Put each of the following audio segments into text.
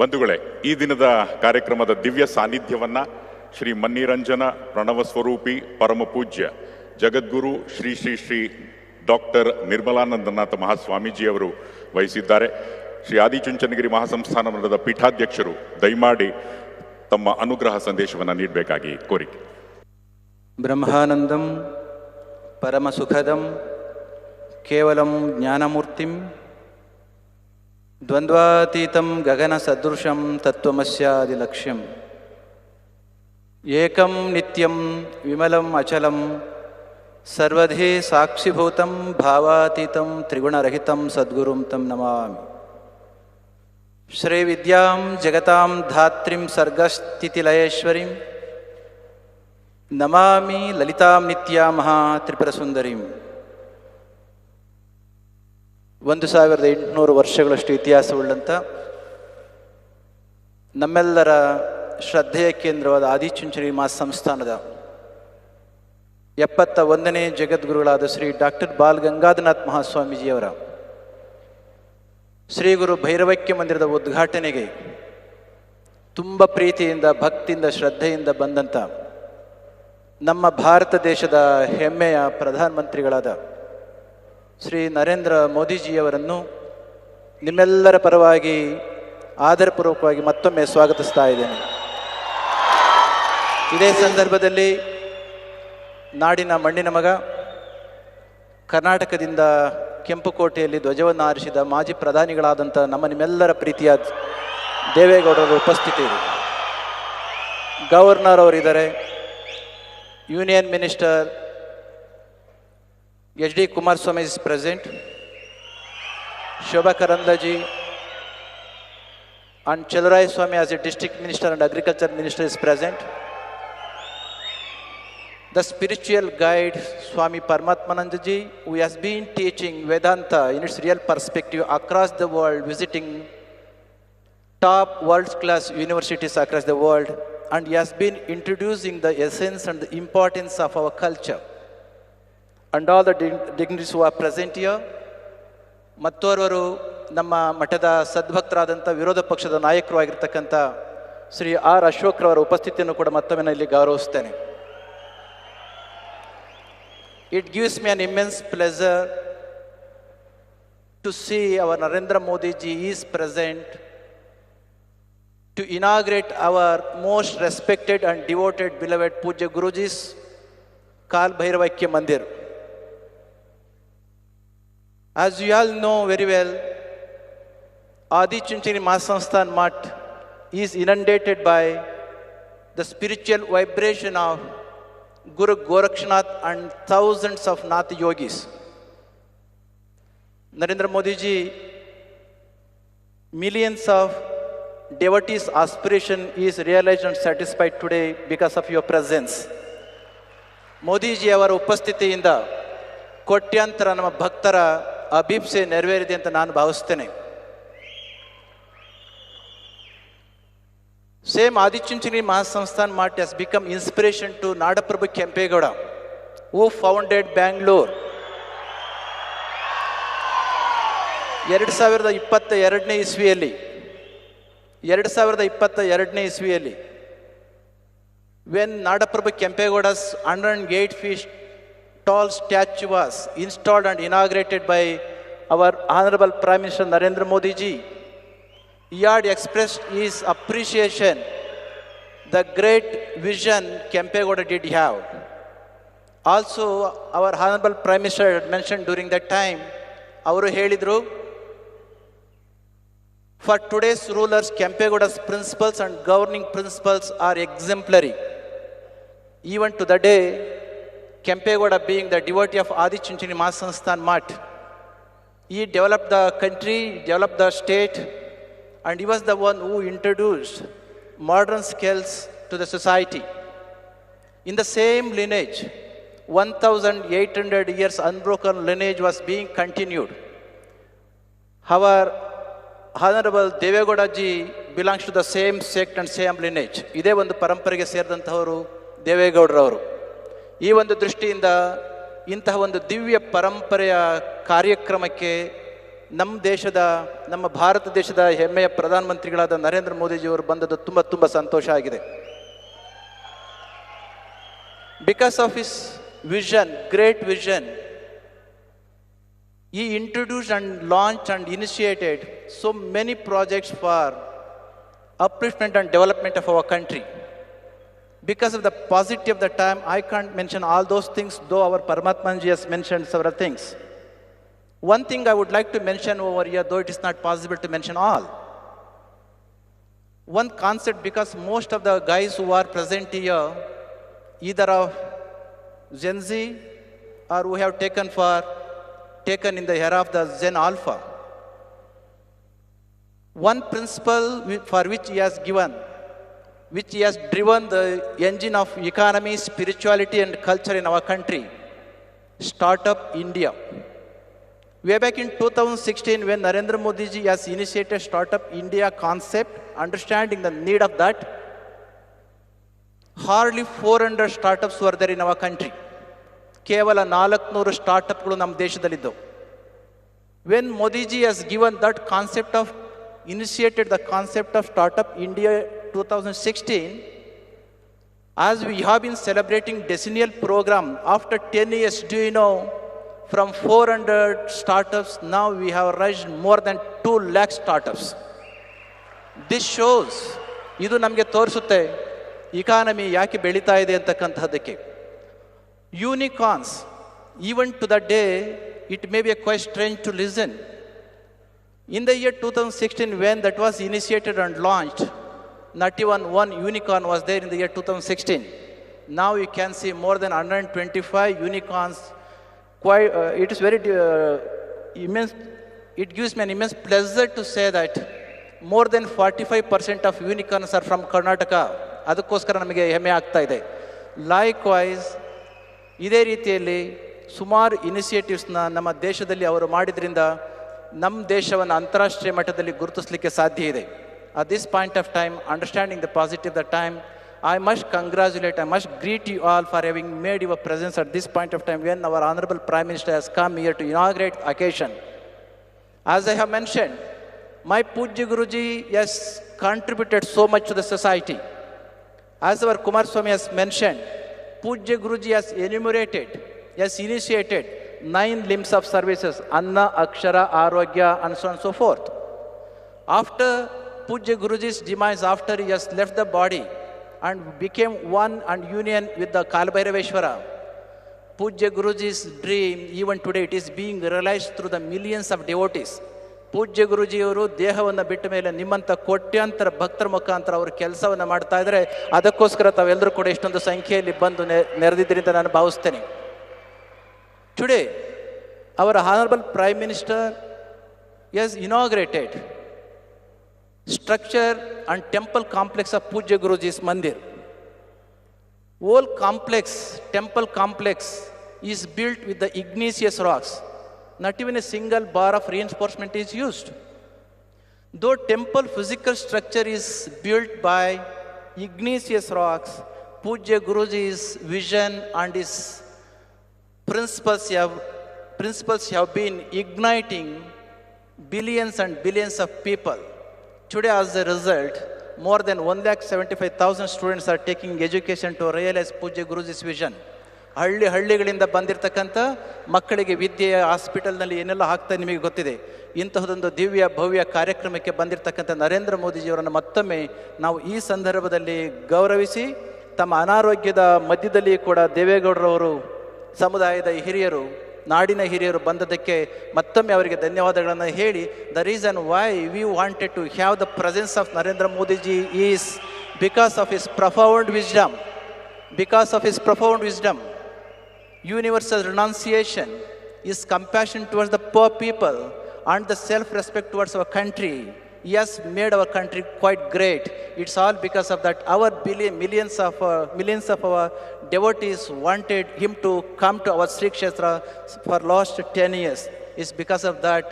ಬಂಧುಗಳೇ, ಈ ದಿನದ ಕಾರ್ಯಕ್ರಮದ ದಿವ್ಯ ಸಾನ್ನಿಧ್ಯವನ್ನ ಶ್ರೀ ಮನ್ನಿರಂಜನ ಪ್ರಣವ ಸ್ವರೂಪಿ ಪರಮ ಪೂಜ್ಯ ಜಗದ್ಗುರು ಶ್ರೀ ಶ್ರೀ ಶ್ರೀ ಡಾಕ್ಟರ್ ನಿರ್ಮಲಾನಂದನಾಥ ಮಹಾಸ್ವಾಮೀಜಿಯವರು ವಹಿಸಿದ್ದಾರೆ. ಶ್ರೀ ಆದಿಚುಂಚನಗಿರಿ ಮಹಾಸಂಸ್ಥಾನ ಮಠದ ಪೀಠಾಧ್ಯಕ್ಷರು ದಯಮಾಡಿ ತಮ್ಮ ಅನುಗ್ರಹ ಸಂದೇಶವನ್ನು ನೀಡಬೇಕಾಗಿ ಕೋರಿಕೆ. ಬ್ರಹ್ಮಾನಂದಂ ಪರಮ ಸುಖದಂ ಕೇವಲಂ ಜ್ಞಾನಮೂರ್ತಿಂ ದ್ವಂದ್ವಾತೀತಂ ಗಗನ ಸದೃಶಂ ತತ್ವಮಸ್ಯಾದಿಲಕ್ಷ್ಯಂ ಏಕಂ ನಿತ್ಯಂ ವಿಮಲಂ ಅಚಲಂ ಸರ್ವಧಿ ಸಾಕ್ಷಿಭೂತಂ ಭಾವಾತೀತಂ ತ್ರಿಗುಣರಹಿತಂ ಸದ್ಗುರುಂ ತಂ ನಮಾಮಿ. ಶ್ರೀ ವಿದ್ಯಾಂ ಜಗತಾಂ ಧಾತ್ರಿಂ ಸರ್ಗಸ್ಥಿತಿಲಯೇಶ್ವರಿಂ ನಮಾಮಿ ಲಲಿತಾಂ ನಿತ್ಯಾ ಮಹಾ ತ್ರಿಪುರಸುಂದರಿಂ. 1800 ವರ್ಷಗಳಷ್ಟು ಇತಿಹಾಸವುಳ್ಳಂಥ ನಮ್ಮೆಲ್ಲರ ಶ್ರದ್ಧೆಯ ಕೇಂದ್ರವಾದ ಆದಿಚುಂಚನಗಿರಿ ಮಹಾಸಂಸ್ಥಾನದ 71ನೇ ಜಗದ್ಗುರುಗಳಾದ ಶ್ರೀ ಡಾಕ್ಟರ್ ಬಾಲ್ ಗಂಗಾಧರನಾಥ್ ಮಹಾಸ್ವಾಮೀಜಿಯವರ ಶ್ರೀ ಗುರು ಭೈರವೈಕ್ಯ ಮಂದಿರದ ಉದ್ಘಾಟನೆಗೆ ತುಂಬ ಪ್ರೀತಿಯಿಂದ, ಭಕ್ತಿಯಿಂದ, ಶ್ರದ್ಧೆಯಿಂದ ಬಂದಂಥ ನಮ್ಮ ಭಾರತ ದೇಶದ ಹೆಮ್ಮೆಯ ಪ್ರಧಾನಮಂತ್ರಿಗಳಾದ ಶ್ರೀ ನರೇಂದ್ರ ಮೋದಿಜಿಯವರನ್ನು ನಿಮ್ಮೆಲ್ಲರ ಪರವಾಗಿ ಆದರಪೂರ್ವಕವಾಗಿ ಮತ್ತೊಮ್ಮೆ ಸ್ವಾಗತಿಸ್ತಾ ಇದ್ದೇನೆ. ಇದೇ ಸಂದರ್ಭದಲ್ಲಿ ನಾಡಿನ ಮಣ್ಣಿನ ಮಗ, ಕರ್ನಾಟಕದಿಂದ ಕೆಂಪುಕೋಟೆಯಲ್ಲಿ ಧ್ವಜವನ್ನು ಹಾರಿಸಿದ ಮಾಜಿ ಪ್ರಧಾನಿಗಳಾದಂಥ ನಿಮ್ಮೆಲ್ಲರ ಪ್ರೀತಿಯ ದೇವೇಗೌಡರ ಉಪಸ್ಥಿತಿ ಇದೆ. ಗವರ್ನರ್ ಅವರಿದ್ದಾರೆ, union minister H.D. Kumaraswamy is present, Shobha Karandaji and Chellurai Swami as a district minister and agriculture minister is present. The spiritual guide Swami Paramatmanandaji, who has been teaching Vedanta in its real perspective across the world, visiting top world-class universities across the world, and he has been introducing the essence and the importance of our culture. And all the dignitaries who are present here. ಮತ್ತೋರ್ವರು ನಮ್ಮ ಮಠದ ಸದ್ಭಕ್ತರಾದಂಥ ವಿರೋಧ ಪಕ್ಷದ ನಾಯಕರು ಆಗಿರ್ತಕ್ಕಂಥ Shri R ಅಶೋಕ್ರವರ ಉಪಸ್ಥಿತಿಯನ್ನು ಕೂಡ ಮತ್ತೊಮ್ಮೆ ಇಲ್ಲಿ ಗೌರವಿಸ್ತೇನೆ. It gives me an immense pleasure to see our Narendra Modi ji is present to inaugurate our most respected and devoted beloved Pujya Guruji's Kal Bhairavaikya Mandir. As you all know very well, Adi-Chunchini Mahasansthan Math is inundated by the spiritual vibration of Guru Gorakshnath and thousands of Nath yogis. Narendra Modi ji, millions of devotees' aspiration is realized and satisfied today because of your presence. Modi ji ಅವರ ಉಪಸ್ಥಿತಿಯಿಂದ ಕೋಟ್ಯಾಂತರ ನಮ್ಮ ಭಕ್ತರ ಅಭಿಪ್ಸೆ ನೆರವೇರಿದೆ ಅಂತ ನಾನು ಭಾವಿಸ್ತೇನೆ. Same Adi-Chunchani Mahasansthan Math has become inspiration to Nadaprabhu Kempegowda, who founded Bangalore. 2022ನೇ ಇಸ್ವಿಯಲ್ಲಿ when Nadaprabhu Kempegowda's 108 feet tall statue was installed and inaugurated by our Honorable Prime Minister Narendra Modi ji, he had expressed his appreciation, the great vision Kempegowda did have. Also, our Honorable Prime Minister had mentioned during that time, ಅವರು ಹೇಳಿದರು, for today's rulers, Kempegowda's principles and governing principles are exemplary. Even to the day, Kempegowda being the devotee of Adi-Chunchani Mahasansthan Math, he developed the country, developed the state, and he was the one who introduced modern skills to the society. In the same lineage, 1,800 years unbroken lineage was being continued. Our Honorable Devegowda ji belongs to the same sect and same lineage. ಇದೇ ಒಂದು ಪರಂಪರೆಗೆ ಸೇರಿದಂಥವರು ದೇವೇಗೌಡರವರು. ಈ ಒಂದು ದೃಷ್ಟಿಯಿಂದ ಇಂತಹ ಒಂದು ದಿವ್ಯ ಪರಂಪರೆಯ ಕಾರ್ಯಕ್ರಮಕ್ಕೆ ನಮ್ಮ ಭಾರತ ದೇಶದ ಹೆಮ್ಮೆಯ ಪ್ರಧಾನಮಂತ್ರಿಗಳಾದ ನರೇಂದ್ರ ಮೋದಿಜಿಯವರು ಬಂದದ್ದು ತುಂಬ ಸಂತೋಷ ಆಗಿದೆ. Because of his vision, great vision, he introduced and launched and initiated so many projects for upliftment and development of our country. Because of the paucity of the time, I can't mention all those things, though our Paramatmanji has mentioned several things. One thing I would like to mention over here, though it is not possible to mention all. One concept, because most of the guys who are present here, either of Gen Z or who have taken in the era of the Gen Alpha. One principle for which he has driven the engine of economy, spirituality and culture in our country, Startup India. Way back in 2016, when Narendra Modi ji has initiated Startup India concept, understanding the need of that, hardly 400 startups were there in our country. ಕೇವಲ 400 ಸ್ಟಾರ್ಟಪ್ಗಳು ನಮ್ಮ ದೇಶದಲ್ಲಿದ್ದವು. When Modi ji has initiated the concept of Startup India 2016, as we have been celebrating decennial program, after 10 years, do you know, from 400 startups, now we have raised more than 2 lakh startups. This shows, ಇದು ನಮಗೆ ತೋರಿಸುತ್ತೆ economy ಯಾಕೆ ಬೆಳೀತಾ ಇದೆ ಅಂತಕ್ಕಂಥದ್ದಕ್ಕೆ. Unicorns, even to the day, it may be quite strange to listen. In the year 2016, when that was initiated and launched, not even one unicorn was there in the year 2016. Now you can see more than 125 unicorns. It is very immense. It gives me an immense pleasure to say that more than 45% of unicorns are from Karnataka. ಅದಕ್ಕೋಸ್ಕರ ನಮಗೆ ಹೆಮ್ಮೆ ಆಗ್ತಾ ಇದೆ. Likewise, ಇದೇ ರೀತಿಯಲ್ಲಿ ಸುಮಾರು ಇನಿಷಿಯೇಟಿವ್ಸ್ನ ನಮ್ಮ ದೇಶದಲ್ಲಿ ಅವರು ಮಾಡಿದ್ರಿಂದ ನಮ್ಮ ದೇಶವನ್ನು ಅಂತಾರಾಷ್ಟ್ರೀಯ ಮಟ್ಟದಲ್ಲಿ ಗುರುತಿಸಲಿಕ್ಕೆ ಸಾಧ್ಯ ಇದೆ. At this point of time, understanding the positive of the time, I must greet you all for having made your presence at this point of time when our Honorable Prime Minister has come here to inaugurate the occasion. As I have mentioned, my Pujya Guruji has contributed so much to the society. As our Kumar Swami has mentioned, Pujya Guruji has initiated 9 limbs of services, Anna, Akshara, Arogya, and so on and so forth. After Pujya Guruji's demise, after he has left the body and became one and union with the Kalbhairaveshwara, Pujya Guruji's dream, even today, it is being realized through the millions of devotees. ಪೂಜ್ಯ ಗುರುಜಿಯವರು ದೇಹವನ್ನು ಬಿಟ್ಟ ಮೇಲೆ ನಿಮ್ಮಂಥ ಕೋಟ್ಯಾಂತರ ಭಕ್ತರ ಮುಖಾಂತರ ಅವರು ಕೆಲಸವನ್ನು ಮಾಡ್ತಾ ಇದ್ದಾರೆ. ಅದಕ್ಕೋಸ್ಕರ ತಾವೆಲ್ಲರೂ ಕೂಡ ಇಷ್ಟೊಂದು ಸಂಖ್ಯೆಯಲ್ಲಿ ಬಂದು ನೆರೆದಿದ್ದೀರಿ ಅಂತ ನಾನು ಭಾವಿಸ್ತೇನೆ. Today our honourable prime minister has inaugurated structure and temple complex of Pujya Guruji's Mandir. Whole temple complex is built with the igneous rocks. Not even a single bar of reinforcement is used. Though temple physical structure is built by igneous rocks, Pujya Guruji's vision and his principles have been igniting billions and billions of people. Today, as a result, more than 1,75,000 students are taking education to realize Pujya Guruji's vision. ಹಳ್ಳಿಗಳಿಂದ ಬಂದಿರತಕ್ಕಂಥ ಮಕ್ಕಳಿಗೆ ವಿದ್ಯೆ ಹಾಸ್ಪಿಟಲ್ನಲ್ಲಿ ಏನೆಲ್ಲ ಆಗ್ತಾ ನಿಮಗೆ ಗೊತ್ತಿದೆ. ಇಂತಹದೊಂದು ದಿವ್ಯ ಭವ್ಯ ಕಾರ್ಯಕ್ರಮಕ್ಕೆ ಬಂದಿರತಕ್ಕಂಥ ನರೇಂದ್ರ ಮೋದಿಜಿಯವರನ್ನು ಮತ್ತೊಮ್ಮೆ ನಾವು ಈ ಸಂದರ್ಭದಲ್ಲಿ ಗೌರವಿಸಿ, ತಮ್ಮ ಅನಾರೋಗ್ಯದ ಮಧ್ಯದಲ್ಲಿ ಕೂಡ ದೇವೇಗೌಡರವರು ಸಮುದಾಯದ ಹಿರಿಯರು, ನಾಡಿನ ಹಿರಿಯರು ಬಂದದಕ್ಕೆ ಮತ್ತೊಮ್ಮೆ ಅವರಿಗೆ ಧನ್ಯವಾದಗಳನ್ನು ಹೇಳಿ, the reason why we wanted to have the presence of Narendra Modiji is because of his profound wisdom, universal renunciation, his compassion towards the poor people, and the self-respect towards our country. He has made our country quite great. It's all because of that. Our millions of our devotees wanted him to come to our Sri Kshetra for last 10 years. It's because of that,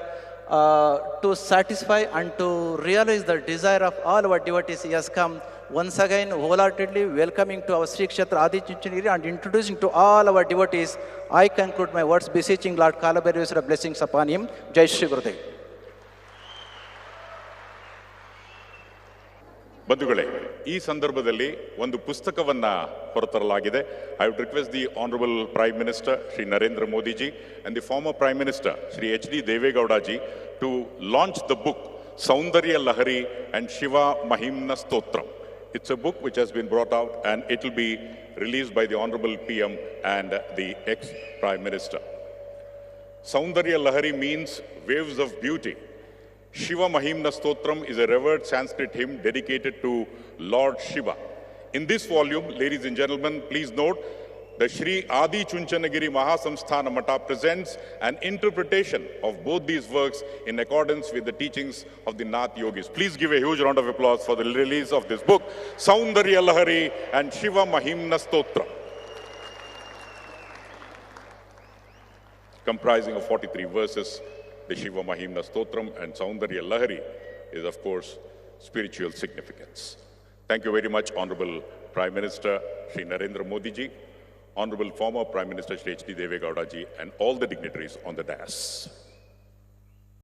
to satisfy and to realize the desire of all our devotees, he has come once again wholeheartedly welcoming to our Sri Kshetra Adi Chunchanagiri and introducing to all our devotees. I conclude my words beseeching Lord Kalabhairaveshwara blessings upon him. Jai Shri Gurudev. ಬಂಧುಗಳೇ, ಈ ಸಂದರ್ಭದಲ್ಲಿ ಒಂದು ಪುಸ್ತಕವನ್ನ ಹೊರತರಲಾಗಿದೆ. I would request the honourable prime minister Shri Narendra Modi ji and the former prime minister Shri H D. Deve Gowda ji to launch the book Soundarya Lahari and Shiva Mahimna Stotram. It's a book which has been brought out and it will be released by the Honorable PM and the ex-Prime Minister. Saundarya Lahari means waves of beauty. Shiva Mahimna Stotram is a revered Sanskrit hymn dedicated to Lord Shiva. In this volume, ladies and gentlemen, please note, the Shri Adi Chunchanagiri Mahasamsthana Mata presents an interpretation of both these works in accordance with the teachings of the Nath Yogis. Please give a huge round of applause for the release of this book, Saundarya Lahari and Shiva Mahimna Stotra. Comprising of 43 verses, the Shiva Mahimna Stotram and Saundarya Lahari is, of course, spiritual significance. Thank you very much, Honorable Prime Minister Shri Narendra Modi ji, Honorable former Prime Minister Shri H.D. Devegowda ji, and all the dignitaries on the dais.